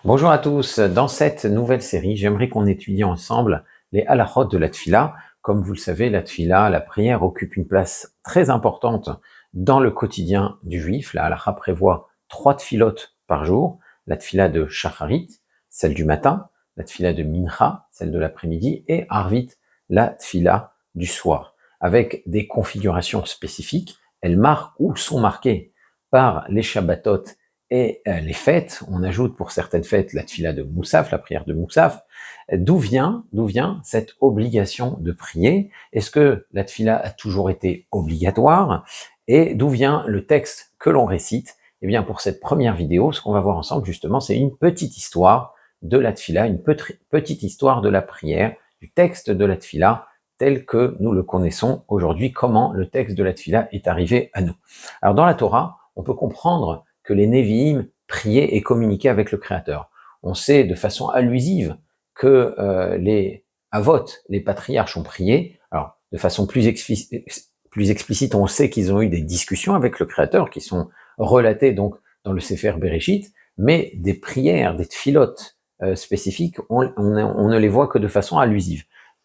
Bonjour à tous. Dans cette nouvelle série, j'aimerais qu'on étudie ensemble les halachot de la tfila. Comme vous le savez, la tfila, la prière, occupe une place très importante dans le quotidien du juif. La halacha prévoit 3 tfilot par jour. La tfila de shacharit, celle du matin, la tfila de mincha, celle de l'après-midi, et arvit, la tfila du soir, avec des configurations spécifiques. Elles marquent ou sont marquées par les shabbatot et les fêtes. On ajoute pour certaines fêtes la tfila de Moussaf, la prière de Moussaf. D'où vient cette obligation de prier? Est-ce que la tfila a toujours été obligatoire? Et d'où vient le texte que l'on récite? Eh bien, pour cette première vidéo, ce qu'on va voir ensemble, justement, c'est une petite histoire de la tfila, une petite histoire de la prière, du texte de la tfila, tel que nous le connaissons aujourd'hui, comment le texte de la tfila est arrivé à nous. Alors, dans la Torah, on peut comprendre que les Nevi'im priaient et communiquaient avec le Créateur. On sait de façon allusive que les Avot, les patriarches, ont prié. Alors, de façon plus explicite, on sait qu'ils ont eu des discussions avec le Créateur, qui sont relatées donc dans le Sefer Bereshit, mais des prières, des tfilotes spécifiques, on ne les voit que de façon allusive.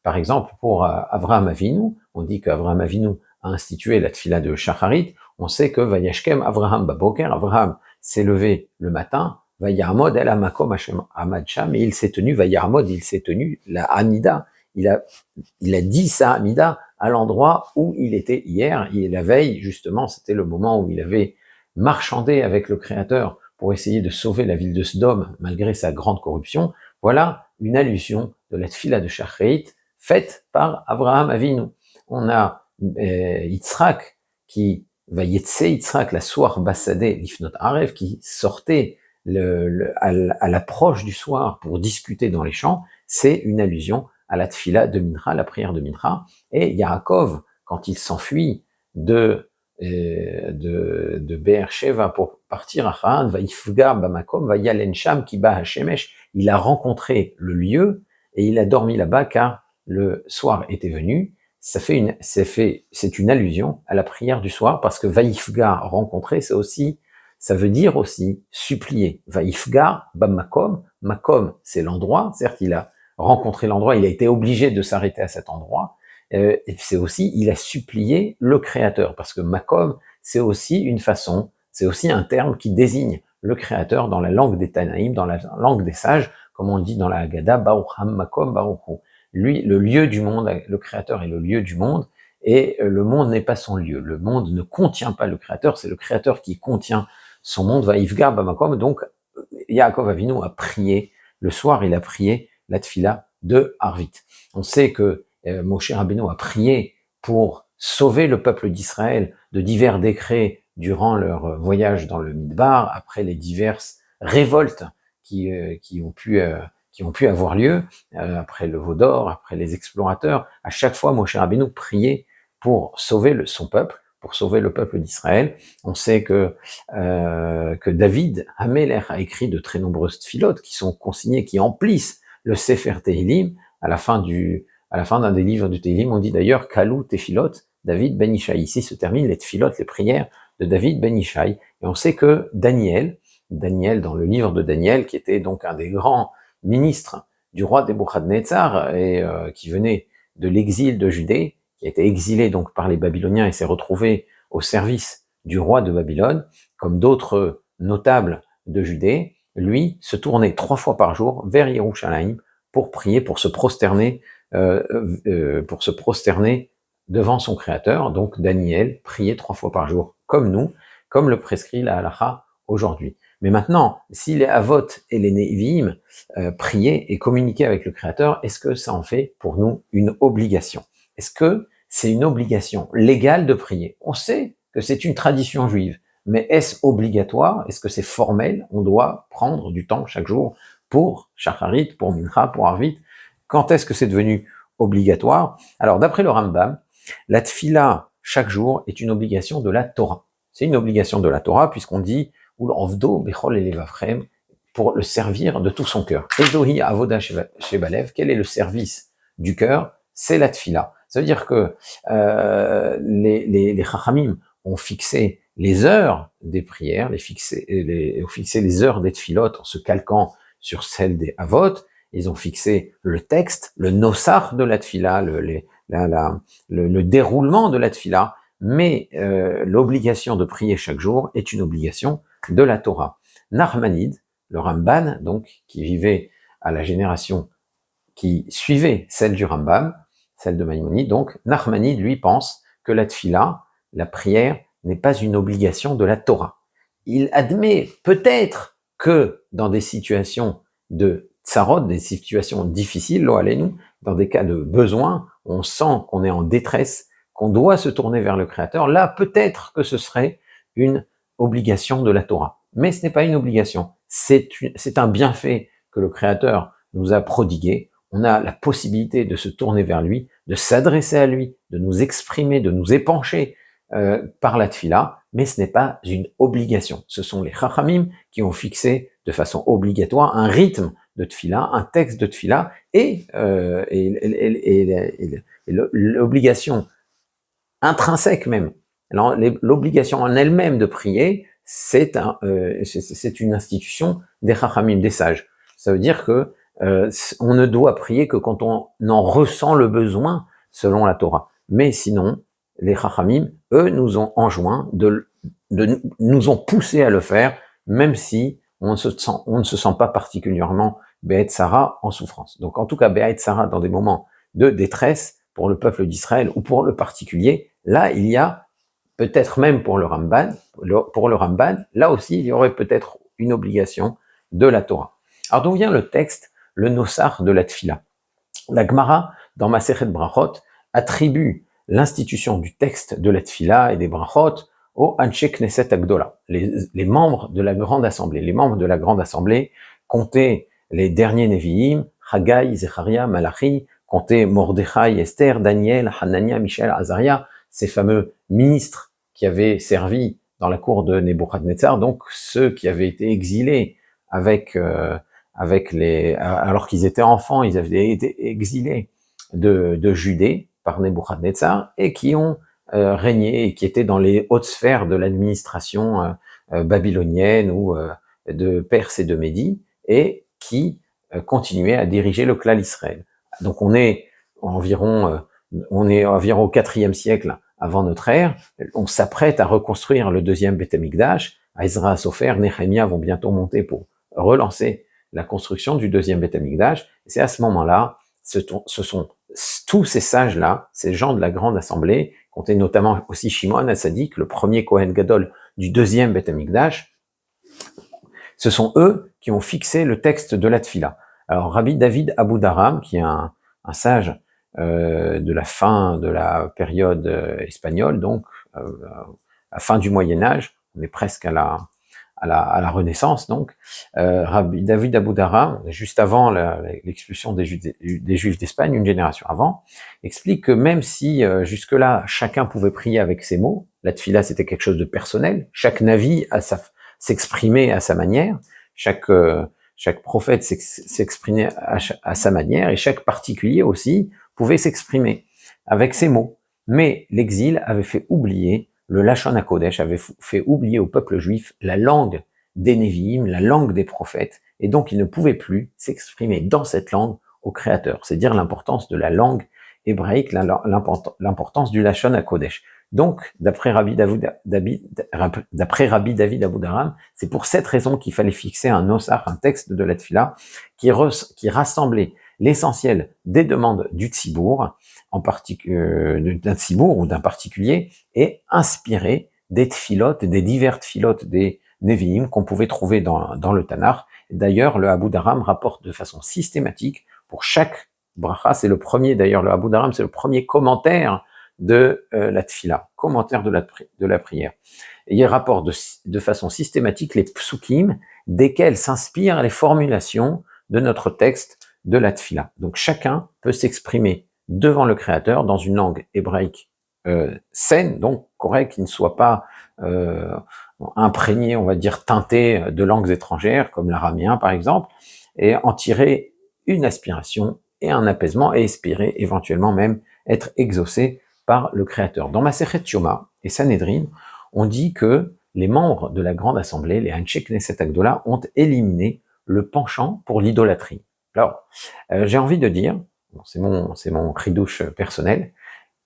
Par exemple, pour Avraham Avinu, on dit qu'Avraham Avinu a institué la tfila de Shacharit. On sait que Vayashkem Avraham Baboker, Avraham s'est levé le matin, Vayarmod el Amakom Hashem Amad Sham, et il s'est tenu, Vayarmod, il s'est tenu la Hamida. Il a dit sa Hamida à l'endroit où il était hier, et la veille, justement, c'était le moment où il avait marchandé avec le Créateur pour essayer de sauver la ville de Sodome, malgré sa grande corruption. Voilà une allusion de la tfila de Shacharit, faite par Avraham Avinu. On a Yitzhak qui Vayetse Yitzhak, la soir bassadé l'ifnot arev, qui sortait à l'approche du soir pour discuter dans les champs. C'est une allusion à la tfila de Mincha, la prière de Mincha. Et Yaakov, quand il s'enfuit de Be'er Sheva pour partir à Haran, Vaïfga Bamakom, Vayalen Sham Kiba Hashemesh, il a rencontré le lieu et il a dormi là-bas car le soir était venu. C'est une allusion à la prière du soir, parce que Vaïfga, rencontrer, ça veut dire aussi supplier. Vaïfga, Bamakom, Makom, c'est l'endroit. Certes, il a rencontré l'endroit, il a été obligé de s'arrêter à cet endroit. Et c'est aussi, il a supplié le Créateur, parce que Makom, c'est aussi une façon, c'est aussi un terme qui désigne le Créateur dans la langue des Tanaïm, dans la langue des sages, comme on le dit dans la Haggadah, Barucham Makom Baruchu. Lui, le lieu du monde, le Créateur est le lieu du monde, et le monde n'est pas son lieu. Le monde ne contient pas le Créateur, c'est le Créateur qui contient son monde. Vaïfgar Bamakom. Donc, Yaakov Avinu a prié, le soir, il a prié la tfila de Arvit. On sait que Moshe Rabbeinu a prié pour sauver le peuple d'Israël de divers décrets durant leur voyage dans le Midbar, après les diverses révoltes qui ont pu avoir lieu, après le veau d'or, après les explorateurs. À chaque fois, Moshe Rabbeinu priait pour sauver son peuple, pour sauver le peuple d'Israël. On sait que David Hamelech a écrit de très nombreuses tfilotes qui sont consignées, qui emplissent le Sefer Tehilim. À la fin d'un des livres du Tehilim, on dit d'ailleurs Kalou Tefilot, David Ben Ishai. Ici se terminent les tfilotes, les prières de David Ben Ishai. Et on sait que Daniel, dans le livre de Daniel, qui était donc un des grands ministres du roi Nebuchadnezzar et qui venait de l'exil de Judée, qui a été exilé donc par les Babyloniens et s'est retrouvé au service du roi de Babylone, comme d'autres notables de Judée, lui se tournait 3 fois par jour vers Yerushalayim pour prier, pour se prosterner devant son Créateur. Donc Daniel priait 3 fois par jour, comme nous, comme le prescrit la halacha aujourd'hui. Mais maintenant, si les Avot et les Nevi'im priaient et communiquaient avec le Créateur, est-ce que ça en fait pour nous une obligation? Est-ce que c'est une obligation légale de prier? On sait que c'est une tradition juive, mais est-ce obligatoire? Est-ce que c'est formel? On doit prendre du temps chaque jour pour Shacharit, pour Mincha, pour Arvit. Quand est-ce que c'est devenu obligatoire? Alors, d'après le Rambam, la tfila chaque jour est une obligation de la Torah. C'est une obligation de la Torah puisqu'on dit pour le servir de tout son cœur. Ezohi avoda shebalev, quel est le service du cœur? C'est la tfila. Ça veut dire que les chachamim ont fixé les heures des prières, ont fixé les heures des tfilotes en se calquant sur celle des Avot. Ils ont fixé le texte, le nosar de la tfila, le déroulement de la tfila, mais l'obligation de prier chaque jour est une obligation de la Torah. Narmanide, le Ramban, donc, qui vivait à la génération qui suivait celle du Rambam, celle de Maïmonide, donc, Narmanide, lui, pense que la tfila, la prière, n'est pas une obligation de la Torah. Il admet peut-être que dans des situations de tsarot, des situations difficiles, lo aleinu, dans des cas de besoin, on sent qu'on est en détresse, qu'on doit se tourner vers le Créateur, là, peut-être que ce serait une obligation de la Torah. Mais ce n'est pas une obligation. C'est un bienfait que le Créateur nous a prodigué. On a la possibilité de se tourner vers lui, de s'adresser à lui, de nous exprimer, de nous épancher par la tfila, mais ce n'est pas une obligation. Ce sont les chachamim qui ont fixé de façon obligatoire un rythme de tfila, un texte de tfila, et l'obligation intrinsèque même. L'obligation en elle-même de prier, c'est une institution des chachamim, des sages. Ça veut dire que on ne doit prier que quand on en ressent le besoin, selon la Torah. Mais sinon, les chachamim, eux, nous ont enjoint nous ont poussé à le faire, même si on ne se sent pas particulièrement Be'et Sarah en souffrance. Donc, en tout cas, Be'et Sarah dans des moments de détresse pour le peuple d'Israël ou pour le particulier, là, il y a peut-être même pour le Ramban, là aussi, il y aurait peut-être une obligation de la Torah. Alors, d'où vient le texte, le nosar de la tfila? La Gemara, dans Masechet Brachot, attribue l'institution du texte de la tfila et des brachot au Anshe Knesset Agdola, les membres de la grande assemblée. Les membres de la grande assemblée comptaient les derniers Nevi'im, Haggai, Zecharia, Malachi, comptaient Mordechai, Esther, Daniel, Hanania, Michel, Azaria, ces fameux ministres qui avaient servi dans la cour de Nebuchadnezzar, donc ceux qui avaient été exilés alors qu'ils étaient enfants, ils avaient été exilés de Judée par Nebuchadnezzar et qui ont régné et qui étaient dans les hautes sphères de l'administration babylonienne ou de Perse et de Médie et qui continuaient à diriger le clan Israël. Donc on est environ au IVe siècle avant notre ère. On s'apprête à reconstruire le deuxième Beth Amikdash. Ezra, Sofer, Nehemia vont bientôt monter pour relancer la construction du deuxième Beth Amikdash. C'est à ce moment-là, ce sont tous ces sages-là, ces gens de la grande assemblée, comptaient notamment aussi Shimon HaTzadik, le premier Kohen Gadol du deuxième Beth Amikdash. Ce sont eux qui ont fixé le texte de la Tfila. Alors Rabbi David Abudaram, qui est un sage de la fin de la période espagnole, donc à la fin du Moyen Âge, on est presque à la Renaissance, donc Rabbi David Abudaram, juste avant l'expulsion des Juifs d'Espagne, une génération avant, explique que même si jusque-là chacun pouvait prier avec ses mots, la tfila c'était quelque chose de personnel, chaque navi s'exprimait à sa manière, chaque prophète s'exprimait à sa manière, et chaque particulier aussi pouvait s'exprimer avec ses mots. Mais l'exil avait fait oublier le Lachon HaKodesh, avait fait oublier au peuple juif la langue des Nevi'im, la langue des prophètes, et donc il ne pouvait plus s'exprimer dans cette langue au Créateur. C'est dire l'importance de la langue hébraïque, l'importance du Lachon HaKodesh. Donc, d'après Rabbi David Abudaram, c'est pour cette raison qu'il fallait fixer un nosar, un texte de la Tfila, qui rassemblait l'essentiel des demandes du tzibour, d'un tzibour ou d'un particulier, et inspirer des tfilotes, des divers tfilotes des Nevi'im qu'on pouvait trouver dans le Tanakh. D'ailleurs, le Abudaram rapporte de façon systématique pour chaque bracha, c'est le premier, d'ailleurs, le Abudaram, c'est le premier commentaire de la tfila, commentaire de la prière. Et il rapporte de façon systématique les psukim desquels s'inspirent les formulations de notre texte de la tfila. Donc chacun peut s'exprimer devant le Créateur dans une langue hébraïque saine, donc correcte, qui ne soit pas imprégné, on va dire, teinté de langues étrangères, comme l'araméen par exemple, et en tirer une aspiration et un apaisement, et espérer éventuellement même être exaucé par le Créateur. Dans Masechet Yoma et Sanhedrin, on dit que les membres de la grande assemblée, les Anshe Knesset Agdola, ont éliminé le penchant pour l'idolâtrie. Alors, j'ai envie de dire, bon, c'est mon cri-douche personnel,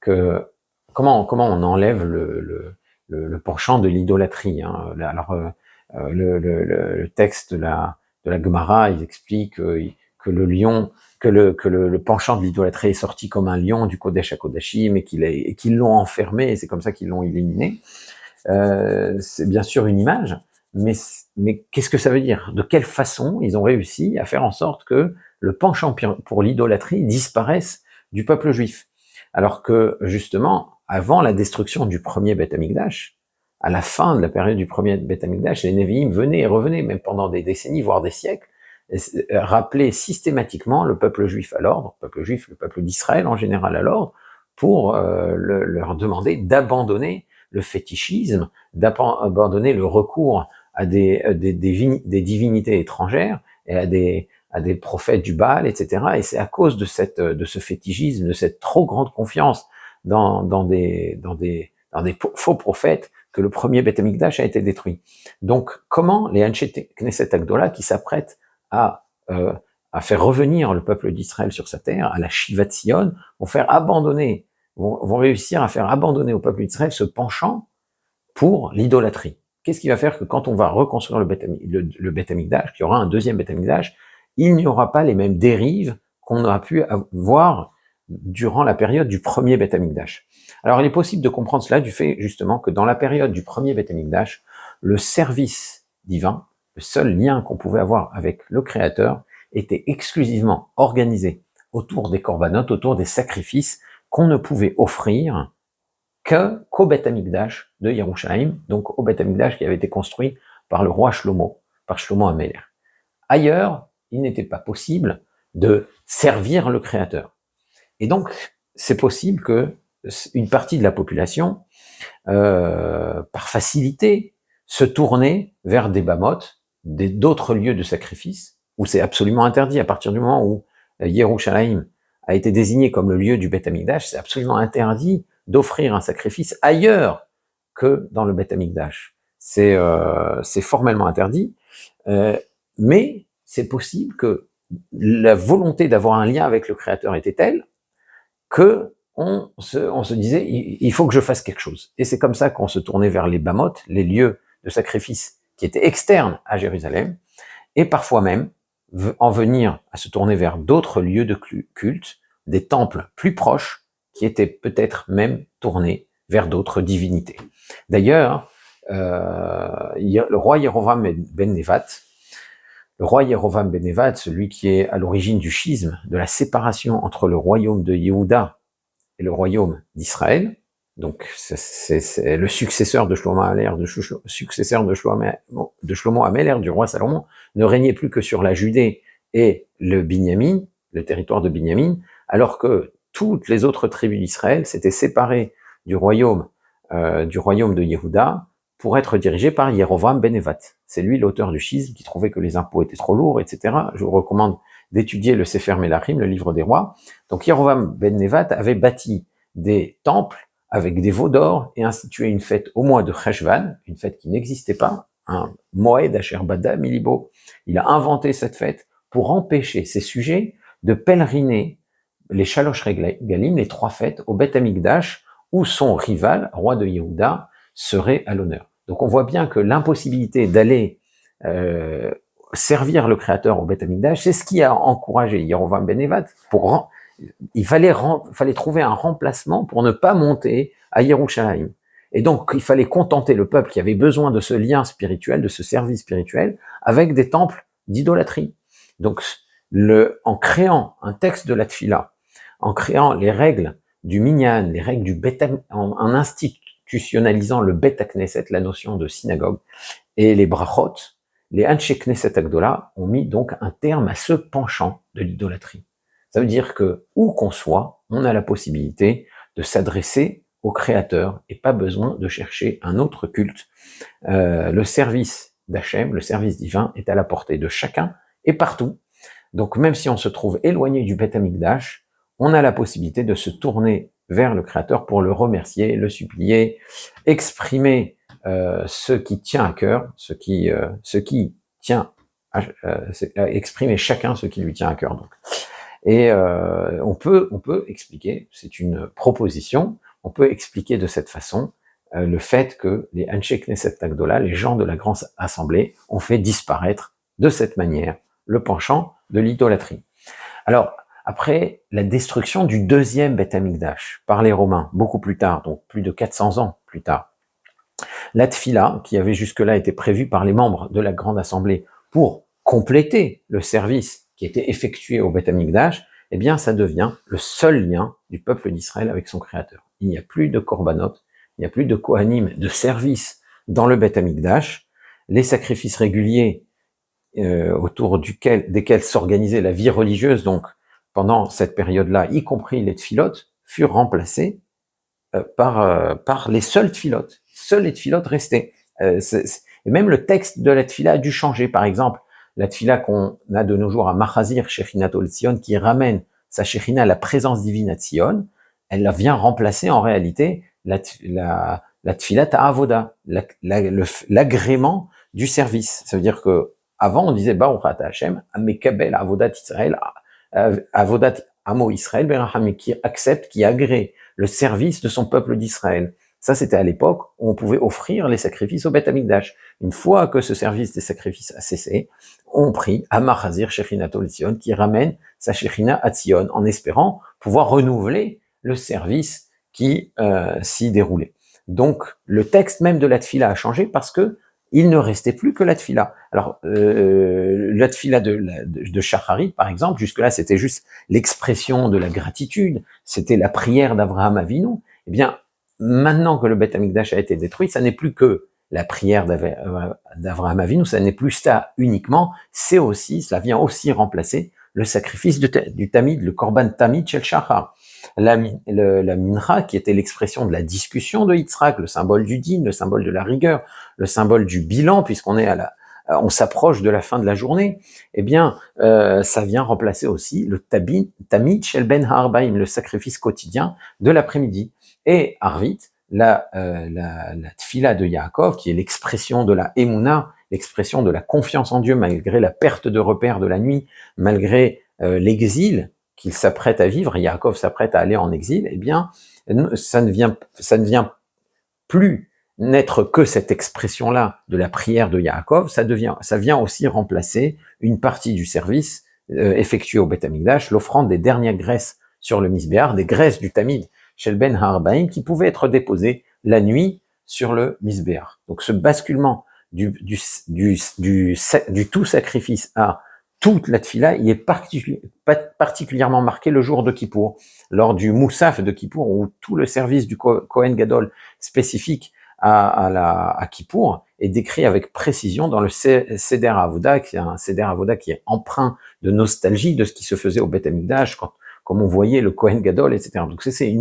que comment on enlève le penchant de l'idolâtrie, hein. Alors, le texte de la Gemara, ils expliquent que le lion, le penchant de l'idolâtrie est sorti comme un lion du Kodesh à Kodashim et qu'ils l'ont enfermé et c'est comme ça qu'ils l'ont éliminé. C'est bien sûr une image, mais qu'est-ce que ça veut dire? De quelle façon ils ont réussi à faire en sorte que le penchant pour l'idolâtrie disparaisse du peuple juif? Alors que, justement, avant la destruction du premier Beth Amikdash, à la fin de la période du premier Beth Amikdash, les Nevi'im venaient et revenaient, même pendant des décennies, voire des siècles, rappeler systématiquement le peuple juif à l'ordre, le peuple juif, le peuple d'Israël en général à l'ordre, pour leur demander d'abandonner le fétichisme, d'abandonner le recours à des divinités étrangères et à des prophètes du Baal, etc. Et c'est à cause de ce fétichisme, de cette trop grande confiance dans des faux prophètes que le premier Beth Amikdash a été détruit. Donc, comment les Anshe Knesset Agdola, qui s'apprêtent à faire revenir le peuple d'Israël sur sa terre, à la Shivat Sion, vont réussir à faire abandonner au peuple d'Israël ce penchant pour l'idolâtrie. Qu'est-ce qui va faire que quand on va reconstruire le Beth Amikdash, qu'il y aura un deuxième Beth Amikdash, il n'y aura pas les mêmes dérives qu'on aura pu voir durant la période du premier Beth Amikdash. Alors il est possible de comprendre cela du fait justement que dans la période du premier Beth Amikdash, le service divin, le seul lien qu'on pouvait avoir avec le Créateur, était exclusivement organisé autour des corbanotes, autour des sacrifices qu'on ne pouvait offrir qu'au Beth Amikdash de Yerushalayim, donc au Beth Amikdash qui avait été construit par le roi Shlomo, par Shlomo HaMelech. Ailleurs, il n'était pas possible de servir le Créateur. Et donc, c'est possible que une partie de la population, par facilité, se tournait vers des bamotes, d'autres lieux de sacrifice, où c'est absolument interdit. À partir du moment où Yerushalayim a été désigné comme le lieu du Beth Amikdash, c'est absolument interdit d'offrir un sacrifice ailleurs que dans le Beth Amikdash. C'est formellement interdit, mais c'est possible que la volonté d'avoir un lien avec le Créateur était telle que on se disait, il faut que je fasse quelque chose. Et c'est comme ça qu'on se tournait vers les bamotes, les lieux de sacrifice qui étaient externes à Jérusalem, et parfois même en venir à se tourner vers d'autres lieux de culte, des temples plus proches, qui étaient peut-être même tournés vers d'autres divinités. D'ailleurs, le roi Yerovam ben Nevat, celui qui est à l'origine du schisme, de la séparation entre le royaume de Yehuda et le royaume d'Israël, donc c'est le successeur de Shlomo HaMelech, du roi Salomon, ne régnait plus que sur la Judée et le Binyamin, le territoire de Binyamin, alors que toutes les autres tribus d'Israël s'étaient séparées du royaume de Yehuda pour être dirigées par Yerovam ben Nevat. C'est lui l'auteur du schisme qui trouvait que les impôts étaient trop lourds, etc. Je vous recommande d'étudier le Sefer Melachim, le livre des rois. Donc Yerovam ben Nevat avait bâti des temples avec des veaux d'or et institué une fête au mois de Cheshvan, une fête qui n'existait pas, un Moed Asher Bada Milibo. Il a inventé cette fête pour empêcher ses sujets de pèleriner les Shalosh Regalim, les trois fêtes, au Beth Amikdash, où son rival, roi de Yehuda, serait à l'honneur. Donc on voit bien que l'impossibilité d'aller servir le Créateur au Beth Amikdash, c'est ce qui a encouragé Yerovam ben Nevat il fallait trouver un remplacement pour ne pas monter à Yerushalayim. Et donc, il fallait contenter le peuple qui avait besoin de ce lien spirituel, de ce service spirituel, avec des temples d'idolâtrie. Donc, en créant un texte de la Tfila, en créant les règles du Minyan, les règles du en institutionnalisant le Bet HaKnesset, la notion de synagogue, et les brachot, les Anshe Knesset Agdola ont mis donc un terme à ce penchant de l'idolâtrie. Ça veut dire que, où qu'on soit, on a la possibilité de s'adresser au Créateur et pas besoin de chercher un autre culte. Le service d'Hachem, le service divin, est à la portée de chacun et partout. Donc même si on se trouve éloigné du Beth Amikdash, on a la possibilité de se tourner vers le Créateur pour le remercier, le supplier, exprimer ce qui tient à cœur, ce qui tient exprimer chacun ce qui lui tient à cœur. Donc. Et on peut expliquer, c'est une proposition, on peut expliquer de cette façon le fait que les Anshe Knesset Agdola, les gens de la grande assemblée, ont fait disparaître de cette manière le penchant de l'idolâtrie. Alors, après la destruction du deuxième Beth Amikdash par les Romains, beaucoup plus tard, donc plus de 400 ans plus tard, la tfila, qui avait jusque-là été prévue par les membres de la grande assemblée pour compléter le service qui était effectué au Beth Amikdash, eh bien, ça devient le seul lien du peuple d'Israël avec son Créateur. Il n'y a plus de korbanot, il n'y a plus de kohanim, de service dans le Beth Amikdash. Les sacrifices réguliers autour desquels s'organisait la vie religieuse, donc pendant cette période-là, y compris les tfilotes, furent remplacés par les seuls tfilotes. Seuls les tfilotes restaient. Et même le texte de la tfila a dû changer. Par exemple, la tfila qu'on a de nos jours à Machazir Shechinatol Tzion, qui ramène sa Shechina à la présence divine à Tzion, elle vient remplacer en réalité la tfila ta'avoda, l'agrément du service. Ça veut dire que avant on disait Baruch Ata Hashem, Amekabel Avodat Israël, Avodat Amo Israël, Beracham, qui accepte, qui agrée le service de son peuple d'Israël. Ça, c'était à l'époque où on pouvait offrir les sacrifices au Beth Amikdash. Une fois que ce service des sacrifices a cessé, on prie à Machazir Shechinatol Tzion, qui ramène sa Shechina à Tzion, en espérant pouvoir renouveler le service qui s'y déroulait. Donc, le texte même de la tfila a changé parce que il ne restait plus que la tfila. Alors, la tfila de Shacharit, par exemple, jusque-là, c'était juste l'expression de la gratitude, c'était la prière d'Avraham Avinu. Eh bien, maintenant que le Beth Amikdash a été détruit, ça n'est plus que la prière d'Avraham Avinu, ça n'est plus ça uniquement, cela vient aussi remplacer le sacrifice du Tamid, le Korban Tamid Shel Shachar. La mincha, qui était l'expression de la discussion de Yitzhak, le symbole du din, le symbole de la rigueur, le symbole du bilan, puisqu'on est on s'approche de la fin de la journée, eh bien, ça vient remplacer aussi le Tamid Shel Ben Ha'arbaim, le sacrifice quotidien de l'après-midi. Et Arvit, la tfila de Yaakov, qui est l'expression de la Emouna, l'expression de la confiance en Dieu, malgré la perte de repère de la nuit, malgré l'exil qu'il s'apprête à vivre, Yaakov s'apprête à aller en exil, eh bien, ça ne vient plus n'être que cette expression-là de la prière de Yaakov, ça vient aussi remplacer une partie du service effectué au Beth Amikdash, l'offrande des dernières graisses sur le Misbéar, des graisses du Tamid, chez le Ben Ha'arbaim, qui pouvaient être déposées la nuit sur le Misbéar. Donc ce basculement du tout sacrifice à toute la tfila, il est particulièrement marqué le jour de Kippour, lors du Moussaf de Kippour, où tout le service du Kohen Gadol spécifique à Kippour est décrit avec précision dans le Seder Avoda, qui est un Seder Avoda qui est empreint de nostalgie de ce qui se faisait au Beth Amikdash, comme on voyait le Kohen Gadol, etc. Donc c'est un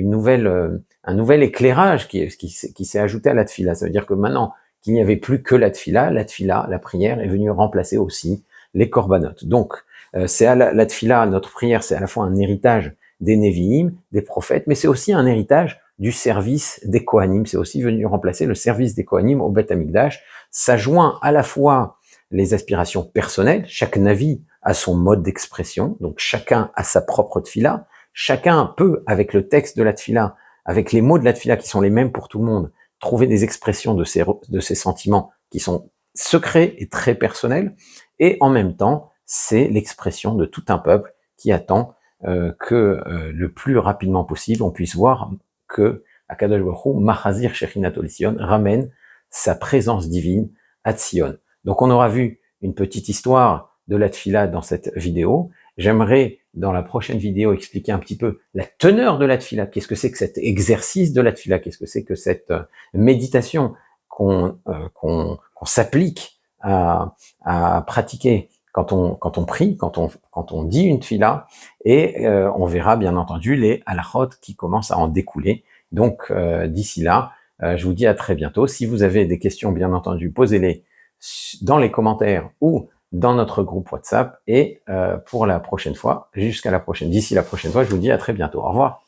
nouvel éclairage qui s'est ajouté à la tfila. Ça veut dire que maintenant qu'il n'y avait plus que la tfila, la prière est venue remplacer aussi les korbanot. Donc, c'est la tfila, notre prière, c'est à la fois un héritage des Nevi'im, des prophètes, mais c'est aussi un héritage du service des Kohanim. C'est aussi venu remplacer le service des Kohanim au Beth Amikdash. Ça joint à la fois les aspirations personnelles, chaque Navi a son mode d'expression, donc chacun a sa propre tfila, chacun peut, avec le texte de la tfila, avec les mots de la tfila qui sont les mêmes pour tout le monde, trouver des expressions de ces sentiments qui sont secrets et très personnels, et en même temps, c'est l'expression de tout un peuple qui attend que le plus rapidement possible, on puisse voir que Akadosh Baruch Hu, Machazir Shechinatol Tzion, ramène sa présence divine à Tzion. Donc on aura vu une petite histoire de la tfila dans cette vidéo. J'aimerais, dans la prochaine vidéo, expliquer un petit peu la teneur de la tfila. Qu'est-ce que c'est que cet exercice de la tfila? Qu'est-ce que c'est que cette méditation qu'on s'applique à pratiquer quand on prie, quand on dit une tfila, et on verra bien entendu les halachot qui commencent à en découler. Donc d'ici là, je vous dis à très bientôt. Si vous avez des questions, bien entendu, posez-les dans les commentaires ou dans notre groupe WhatsApp. Et pour la prochaine fois, jusqu'à la prochaine, d'ici la prochaine fois, je vous dis à très bientôt. Au revoir.